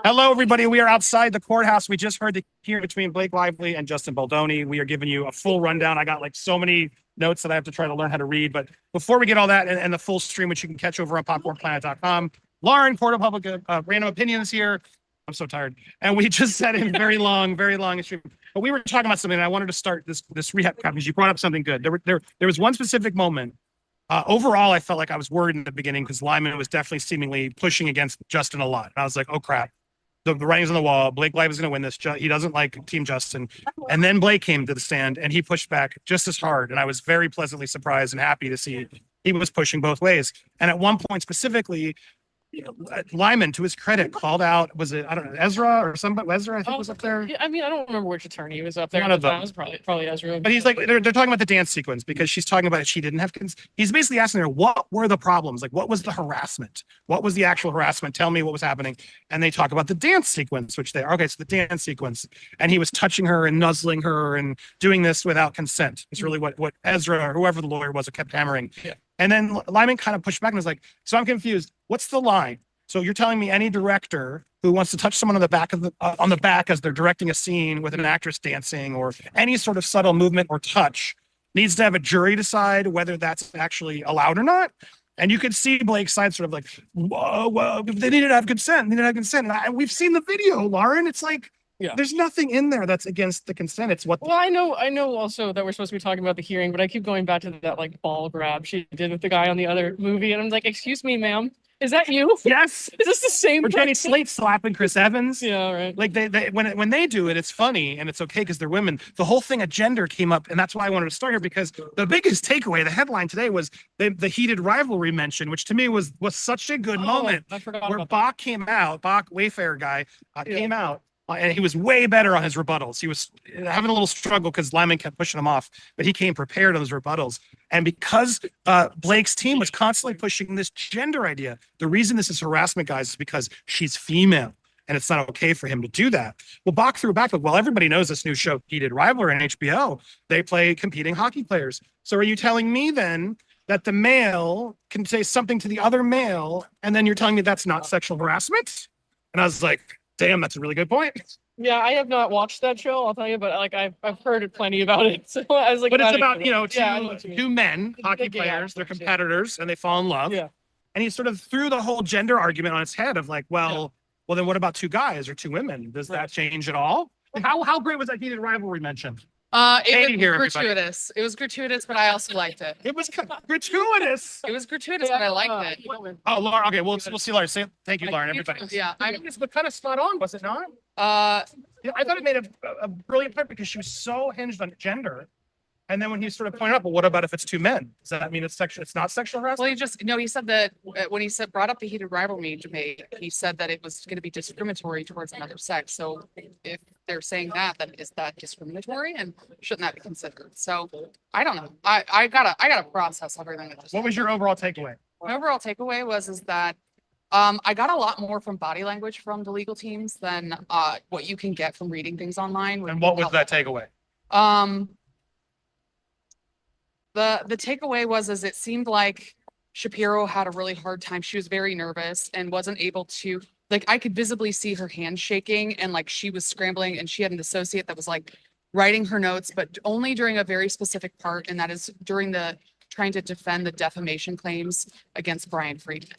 Hello, everybody. We are outside the courthouse. We just heard the hearing between Blake Lively and Justin Baldoni. We are giving you a full rundown. I got like so many notes that I have to try to learn how to read. But before we get all that and the full stream, which you can catch over on popcornplanet.com, Lauren, Court of Public Random Opinions here. I'm so tired. And we just set in very long stream. But we were talking about something, and I wanted to start this recap because you brought up something good. There was one specific moment. Overall, I felt like I was worried in the beginning because Lyman was definitely seemingly pushing against Justin a lot. And I was like, oh, crap. The writing's on the wall. Blake Lively is going to win this. He doesn't like Team Justin. And then Blake came to the stand and he pushed back just as hard. And I was very pleasantly surprised and happy to see he was pushing both ways. And at one point specifically, Lyman, to his credit, called out, was it, I don't know, Ezra or somebody? Ezra, I think, was up there. Yeah, I mean, I don't remember which attorney was up there. One of them. It was probably Ezra. But he's like, they're talking about the dance sequence because she's talking about it. She didn't have, he's basically asking her, what were the problems? Like, what was the harassment? What was the actual harassment? Tell me what was happening. And they talk about the dance sequence, which they are, okay, so the dance sequence. And he was touching her and nuzzling her and doing this without consent. It's really what Ezra or whoever the lawyer was kept hammering. Yeah. And then Lyman kind of pushed back and was like, so I'm confused. What's the line? So you're telling me any director who wants to touch someone on the back of on the back as they're directing a scene with an actress dancing or any sort of subtle movement or touch needs to have a jury decide whether that's actually allowed or not? And you could see Blake's side sort of like, whoa, they needed to have consent. And we've seen the video, Lauren. It's like, yeah, there's nothing in there that's against the consent. It's what. Well, I know also that we're supposed to be talking about the hearing, but I keep going back to that like ball grab she did with the guy on the other movie, and I'm like, excuse me, ma'am. Is that you? Yes. Is this the same? Or Jenny Slate slapping Chris Evans. Yeah, right. Like when they do it, it's funny and it's okay because they're women. The whole thing of gender came up, and that's why I wanted to start here because the biggest takeaway, the headline today was the heated rivalry mention, which to me was such a good moment. I forgot where about Bach came out, Bach Wayfair guy came out. And he was way better on his rebuttals. He was having a little struggle because Lyman kept pushing him off, but he came prepared on his rebuttals. And because Blake's team was constantly pushing this gender idea, the reason this is harassment, guys, is because she's female and it's not okay for him to do that. Well, Bach threw back, like, well, everybody knows this new show, Heated Rivalry on HBO. They play competing hockey players. So are you telling me then that the male can say something to the other male, and then you're telling me that's not sexual harassment? And I was like, damn, that's a really good point. Yeah, I have not watched that show, I'll tell you, but like I've heard plenty about it. So I was like, but it's about, two men, hockey Yeah, players, they're competitors, and they fall in love. Yeah. And he sort of threw the whole gender argument on its head of like, well, then what about two guys or two women? Does that change at all? How great was that heated rivalry mentioned? It was gratuitous. It was gratuitous, but I also liked it. It was gratuitous. It was gratuitous, but I liked it. Oh, Lauren. Okay, we'll see Lauren. Thank you, Lauren. Everybody. Yeah, I think it's kind of spot on, was it not? Uh, I thought it made a brilliant point because she was so hinged on gender. And then when he sort of pointed out, well, what about if it's two men? Does that mean it's not sexual harassment? well, he said that when he brought up the heated rivalry debate, he said that it was going to be discriminatory towards another sex. So if they're saying that, then is that discriminatory and shouldn't that be considered? So I don't know. I gotta process everything that just What was your overall takeaway? My overall takeaway is that I got a lot more from body language from the legal teams than what you can get from reading things online. And what was that takeaway? The takeaway was it seemed like Shapiro had a really hard time. She was very nervous and wasn't able to, like, I could visibly see her hand shaking and like she was scrambling, and she had an associate that was like writing her notes, but only during a very specific part, and that is during the trying to defend the defamation claims against Brian Friedman.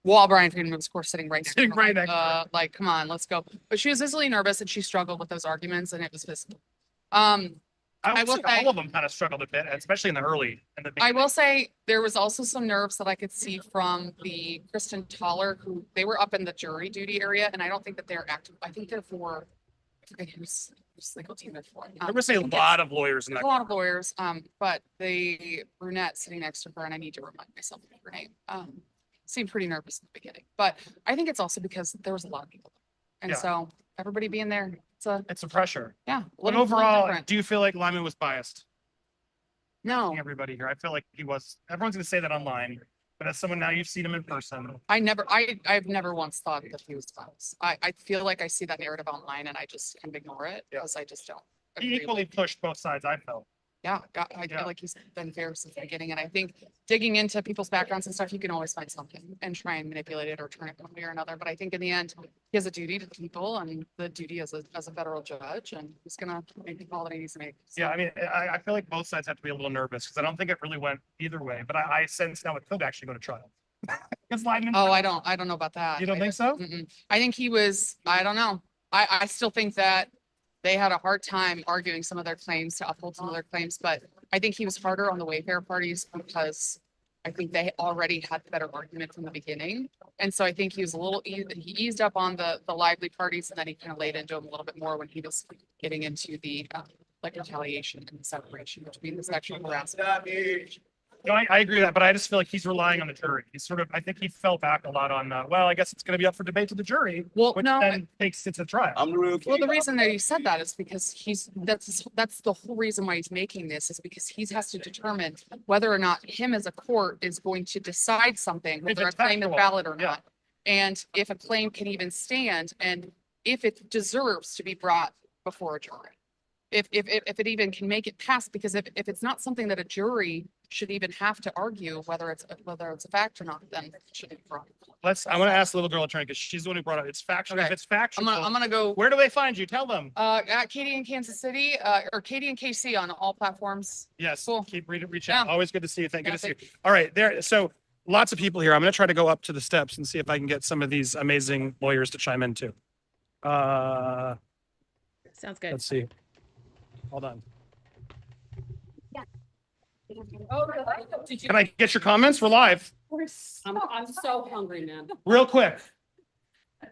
While Brian Friedman was, of course, sitting right next to her. Like, come on, let's go. But she was visibly nervous and she struggled with those arguments, and it was visible. I will say all of them kind of struggled a bit, especially in the early. I will say there was also some nerves that I could see from the Kristen Toller, who they were up in the jury duty area, and I don't think that they're active. I think they're for, I forget whose legal team they're for. There was a lot of lawyers in that. A lot of lawyers, but the brunette sitting next to her, and I need to remind myself of her name, seemed pretty nervous in the beginning. But I think it's also because there was a lot of people, and so everybody being there. It's a pressure. Yeah. But overall, do you feel like Lyman was biased? No. Everybody here, I feel like he was. Everyone's going to say that online, but as someone now, you've seen him in person. I've never once thought that he was biased. I feel like I see that narrative online and I just kind of ignore it because I just don't. He equally pushed both sides, I felt. yeah, I feel like he's been fair since the beginning. And I think digging into people's backgrounds and stuff, you can always find something and try and manipulate it or turn it one way or another. But I think in the end, he has a duty to the people and the duty as a federal judge, and he's gonna make the call that he needs to make. So, Yeah, I mean, I feel like both sides have to be a little nervous because I don't think it really went either way, but I sense now it could actually go to trial. Because Lyman. oh, I don't know about that. You don't think so? I think he was, I don't know. I still think that they had a hard time arguing some of their claims to uphold some of their claims, but I think he was harder on the Wayfair parties because I think they already had the better argument from the beginning. And so I think he was he eased up on the lively parties, and then he kind of laid into them a little bit more when he was getting into the like retaliation and the separation between the sexual harassment. No, I agree with that, but I just feel like he's relying on the jury. He's sort of, I think he fell back a lot on, well, I guess it's going to be up for debate to the jury, Well, which no, then takes it to trial. I'm the real well, king. the reason that he said that is because that's the whole reason why he's making this, is because he has to determine whether or not him as a court is going to decide something, whether a it's claim is factual, valid or yeah. not. And if a claim can even stand, and if it deserves to be brought before a jury. If it even can make it past, because if it's not something that a jury should even have to argue whether it's a fact or not, then it shouldn't be brought. I want to ask the little girl attorney because she's the one who brought it. It's factual. If Okay. it's factual, I'm gonna go where do they find you? Tell them. at Katie in Kansas City, or Katie and KC on all platforms. Yes, Cool. keep reach out. Yeah. Always good to see you. Good Yeah, to see you. thank All right, there. So lots of people here. I'm going to try to go up to the steps and see if I can get some of these amazing lawyers to chime in too. Sounds good. Let's see. Hold on. Can I get your comments? We're live. I'm so hungry, man. Real quick.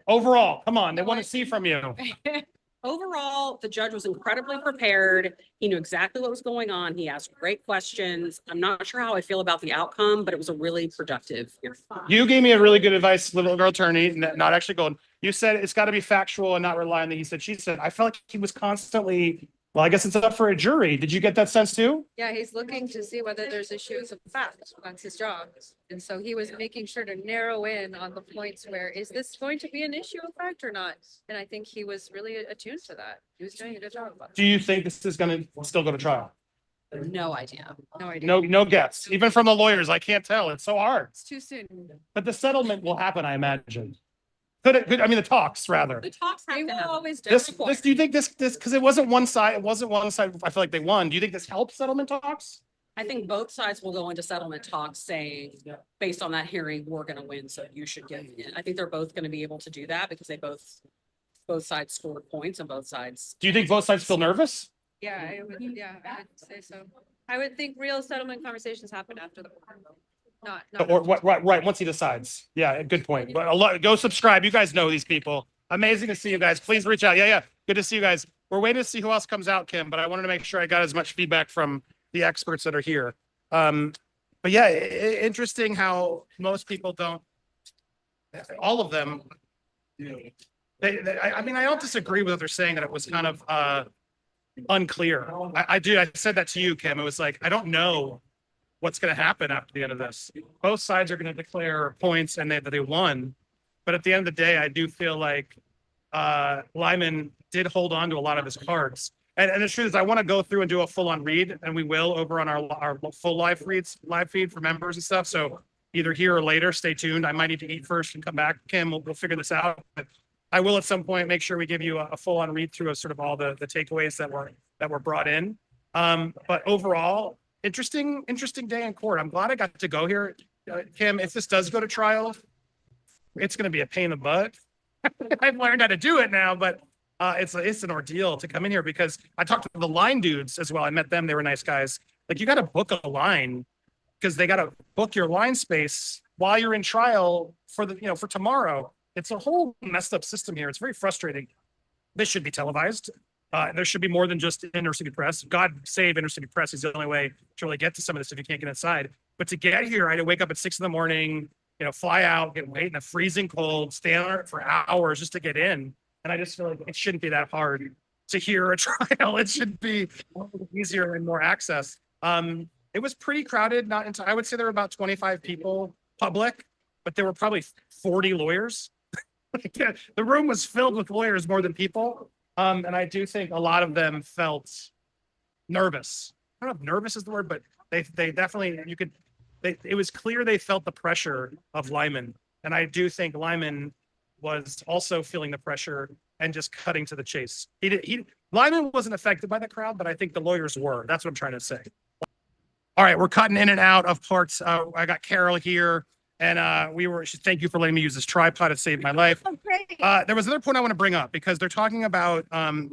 Overall, come on. They want to see from you. Overall, the judge was incredibly prepared. He knew exactly what was going on. He asked great questions. I'm not sure how I feel about the outcome, but it was a really productive. You gave me a really good advice, little girl attorney, not actually going. You said it's got to be factual and not rely on the he said, she said. I felt like he was constantly, well, I guess it's up for a jury. Did you get that sense too? Yeah, he's looking to see whether there's issues of fact. That's his job. And so he was making sure to narrow in on the points where, is this going to be an issue of fact or not? And I think he was really attuned to that. He was doing a good job about it. Do you think this is going to still go to trial? No idea. No idea. No guess. Even from the lawyers, I can't tell. It's so hard. It's too soon. But the settlement will happen, I imagine. I mean, the talks rather. The talks They have to will happen. always do. Do you think this, because it wasn't one side, I feel like they won. Do you think this helps settlement talks? I think both sides will go into settlement talks saying, based on that hearing, we're going to win, so you should get in. I think they're both going to be able to do that because they both sides scored points on both sides. Do you think both sides feel nervous? Yeah, I would say so. I would think real settlement conversations happen after the. Not. Or what, right, once he decides. Yeah, good point. But go subscribe. You guys know these people. Amazing to see you guys. Please reach out. Yeah. Good to see you guys. We're waiting to see who else comes out, Kim, but I wanted to make sure I got as much feedback from the experts that are here. But yeah, interesting how most people don't, all of them, I mean, I don't disagree with what they're saying, that it was kind of unclear. I said that to you, Kim. It was like, I don't know what's going to happen after the end of this. Both sides are going to declare points and that they won. But at the end of the day, I do feel like Lyman did hold on to a lot of his cards. And the truth is, I want to go through and do a full-on read, and we will over on our full live feed for members and stuff. So either here or later, stay tuned. I might need to eat first and come back. Kim, we'll figure this out. But I will at some point make sure we give you a full-on read through of sort of all the takeaways that were brought in. But overall, interesting day in court. I'm glad I got to go here. Kim, if this does go to trial, it's going to be a pain in the butt. I've learned how to do it now, but it's an ordeal to come in here because I talked to the line dudes as well. I met them. They were nice guys. Like, you got to book a line because they got to book your line space while you're in trial for for tomorrow. It's a whole messed up system here. It's very frustrating. This should be televised. There should be more than just inner city press. God save inner city press is the only way to really get to some of this if you can't get inside. But to get here, I had to wake up at 6 in the fly out, wait in the freezing cold, stand there for hours just to get in. And I just feel like it shouldn't be that hard to hear a trial. It should be easier and more access. It was pretty crowded. I would say there were about 25 people public, but there were probably 40 lawyers. The room was filled with lawyers more than people. And I do think a lot of them felt nervous. don't know if nervous is the word, but they definitely, it was clear they felt the pressure of Lyman. And I do think Lyman was also feeling the pressure and just cutting to the chase. Lyman wasn't affected by the crowd, but I think the lawyers were. That's what I'm trying to say. All right, we're cutting in and out of parts. I got Carol here, and thank you for letting me use this tripod. It saved my life. Oh, great. There was another point I want to bring up because they're talking about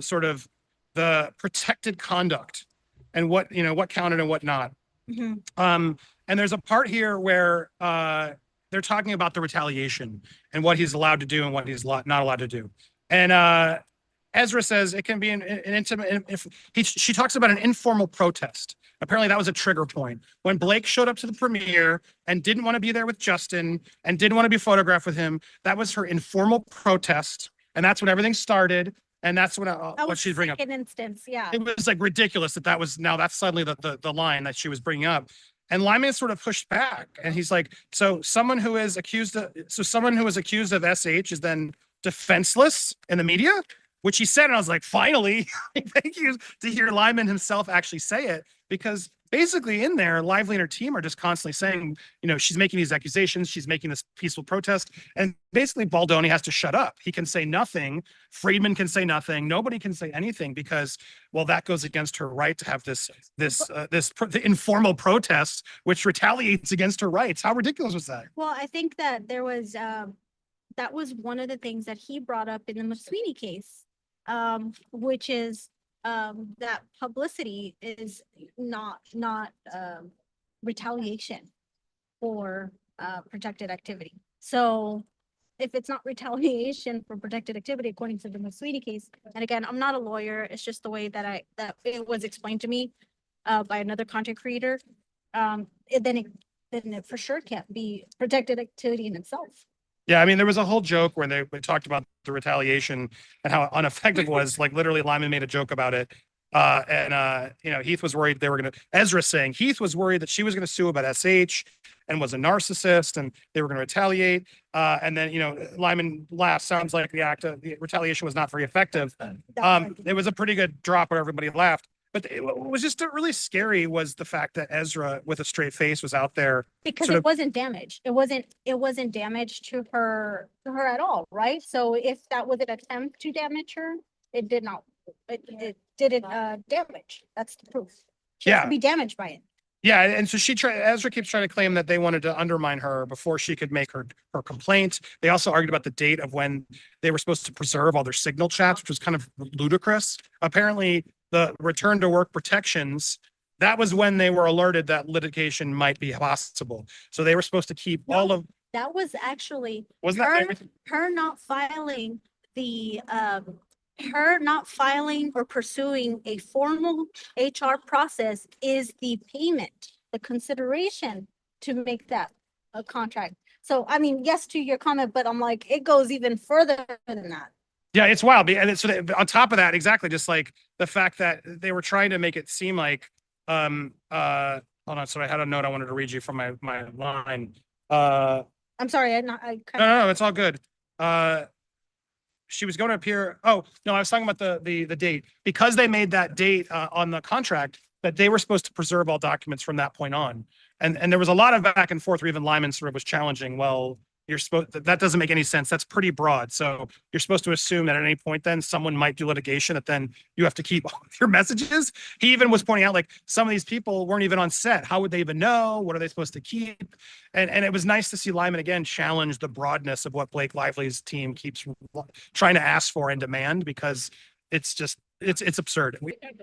sort of the protected conduct and what counted and what not. Mhm. And there's a part here where they're talking about the retaliation and what he's allowed to do and what he's not allowed to do. And Ezra says it can be an intimate. She talks about an informal protest. Apparently, that was a trigger point when Blake showed up to the premiere and didn't want to be there with Justin and didn't want to be photographed with him. That was her informal protest, and that's when everything started. And that's when That what was she's bringing up. second instance, yeah. It was like ridiculous that's suddenly the line that she was bringing up. And Lyman sort of pushed back, and he's like, so someone who is accused of SH is then defenseless in the media, which he said, and I was like, finally, thank you to hear Lyman himself actually say it, because basically in there, Lively and her team are just constantly saying, she's making these accusations, she's making this peaceful protest, and basically Baldoni has to shut up. He can say nothing. Friedman can say nothing. Nobody can say anything because, well, that goes against her right to have the informal protest, which retaliates against her rights. How ridiculous was that? Well, I think that there was, that was one of the things that he brought up in the McSweeney case, which is that publicity is not retaliation for protected activity. So if it's not retaliation for protected activity, according to the McSweeney case, and again, I'm not a lawyer, it's just the way that it was explained to me by another content creator, then it for sure can't be protected activity in itself. Yeah, I mean, there was a whole joke where they talked about the retaliation and how ineffective it was. Like literally, Lyman made a joke about it. Heath was worried Ezra saying Heath was worried that she was going to sue about SH and was a narcissist and they were going to retaliate. And then, Lyman laughed. Sounds like the retaliation was not very effective. It was a pretty good drop where everybody laughed. But what was just really scary was the fact that Ezra, with a straight face, was out there Because sort it of- wasn't damaged. It wasn't damage to her at all, right? So if that was an attempt to damage her, it did not. It didn't damage. That's the proof. She has Yeah. to be damaged by it. Yeah, and so Ezra keeps trying to claim that they wanted to undermine her before she could make her complaint. They also argued about the date of when they were supposed to preserve all their signal chats, which was kind of ludicrous. Apparently, the return to work protections, that was when they were alerted that litigation might be possible. So they were supposed to keep No. all of, That was actually wasn't that her, everything? her not filing her not filing or pursuing a formal HR process is the payment, the consideration to make that a contract. So, I mean, yes, to your comment, but I'm like, it goes even further than that. Yeah, it's wild. And so on top of that, exactly, just like the fact that they were trying to make it seem like, hold on. So I had a note I wanted to read you from my line. I'm sorry, No, it's all good. She was going to appear. Oh, no, I was talking about the date because they made that date on the contract that they were supposed to preserve all documents from that point on. And there was a lot of back and forth where even Lyman sort of was challenging. Well, that doesn't make any sense. That's pretty broad. So you're supposed to assume that at any point then someone might do litigation that then you have to keep all of your messages. He even was pointing out like some of these people weren't even on set. How would they even know? What are they supposed to keep? And it was nice to see Lyman again challenge the broadness of what Blake Lively's team keeps trying to ask for and demand, because it's just, it's absurd.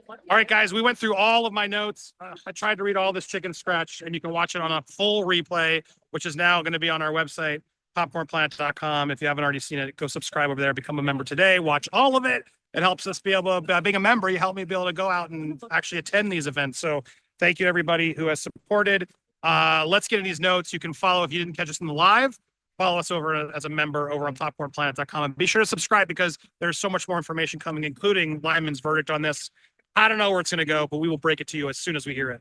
All right, guys, we went through all of my notes. I tried to read all this chicken scratch, and you can watch it on a full replay, which is now going to be on our website, popcornplanet.com. If you haven't already seen it, go subscribe over there, become a member today, watch all of it. It helps us be able to, being a member, you help me be able to go out and actually attend these events. So thank you to everybody who has supported. Let's get in these notes. You can follow if you didn't catch us in the live. Follow us over as a member over on popcornplanet.com, and be sure to subscribe because there's so much more information coming, including Lyman's verdict on this. I don't know where it's going to go, but we will break it to you as soon as we hear it.